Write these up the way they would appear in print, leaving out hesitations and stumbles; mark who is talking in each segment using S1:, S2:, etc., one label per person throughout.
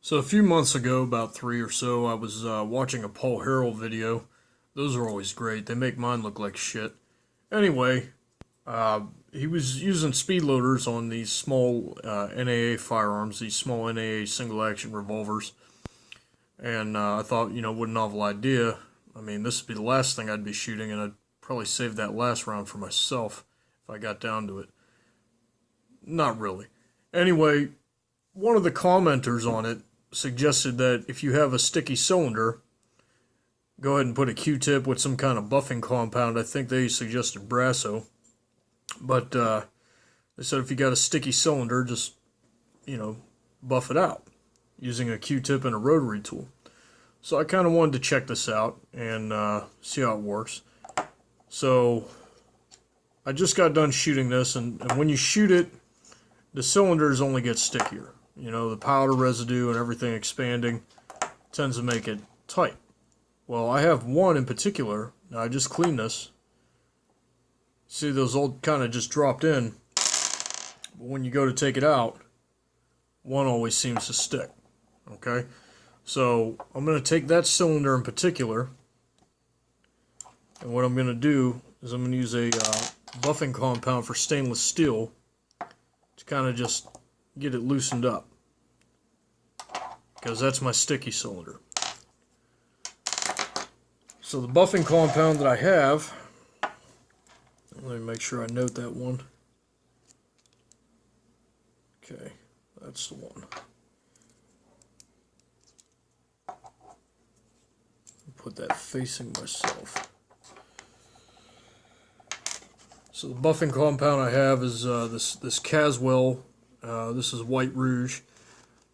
S1: So a few months ago, about 3 or so, I was watching a Paul Harrell video. Those are always great. They make mine look like shit. Anyway, he was using speed loaders on these small NAA firearms, these small NAA single-action revolvers. And I thought, what a novel idea. I mean, this would be the last thing I'd be shooting, and I'd probably save that last round for myself if I got down to it. Not really. Anyway, one of the commenters on it suggested that if you have a sticky cylinder, go ahead and put a Q-tip with some kind of buffing compound. I think they suggested Brasso. But they said if you got a sticky cylinder, just, buff it out using a Q-tip and a rotary tool. So I kind of wanted to check this out and see how it works. So I just got done shooting this, and when you shoot it, the cylinders only get stickier. The powder residue and everything expanding tends to make it tight. Well, I have one in particular. Now, I just cleaned this. See, those all kind of just dropped in. But when you go to take it out, one always seems to stick. Okay? So, I'm going to take that cylinder in particular. And what I'm going to do is I'm going to use a buffing compound for stainless steel to kind of just get it loosened up, because that's my sticky cylinder. So the buffing compound that I have, let me make sure I note that one. Okay, that's the one. Put that facing myself. So the buffing compound I have is this Caswell. This is White Rouge.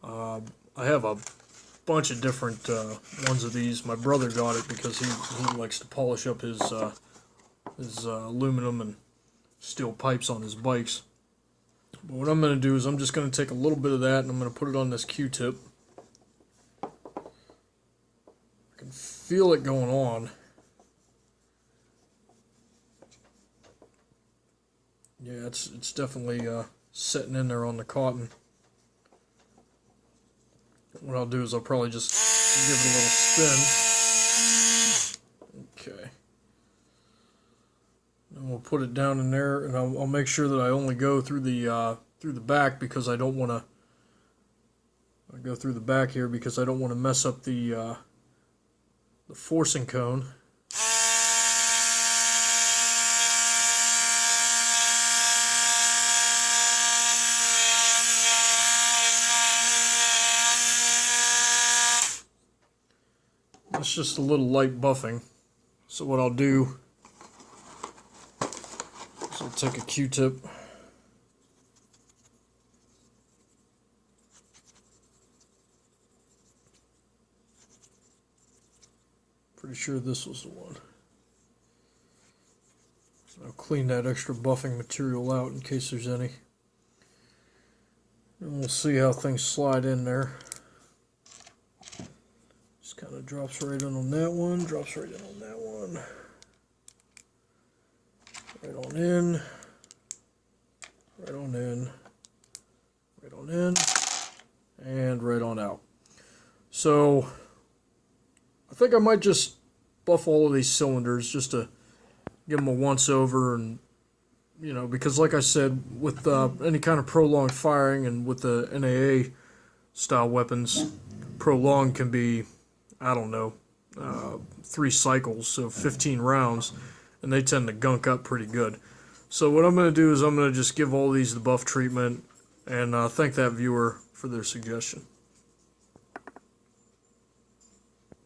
S1: I have a bunch of different ones of these. My brother got it because he likes to polish up his aluminum and steel pipes on his bikes. But what I'm going to do is I'm just going to take a little bit of that and I'm going to put it on this Q-tip. I can feel it going on. Yeah, it's definitely setting in there on the cotton. What I'll do is I'll probably just give it a little spin. Okay. And we'll put it down in there, and I'll make sure that I only go through the back, because I don't want to. I go through the back here because I don't want to mess up the forcing cone. That's just a little light buffing. So what I'll do is I'll take a Q-tip, pretty sure this was the one. I'll clean that extra buffing material out in case there's any. And we'll see how things slide in there. Kind of drops right in on that one, drops right in on that one. Right on in, right on in, right on in, and right on out. So, I think I might just buff all of these cylinders just to give them a once over, and because like I said, with any kind of prolonged firing and with the NAA style weapons, prolonged can be, I don't know, 3 cycles, so 15 rounds, and they tend to gunk up pretty good. So what I'm going to do is I'm going to just give all these the buff treatment, and thank that viewer for their suggestion.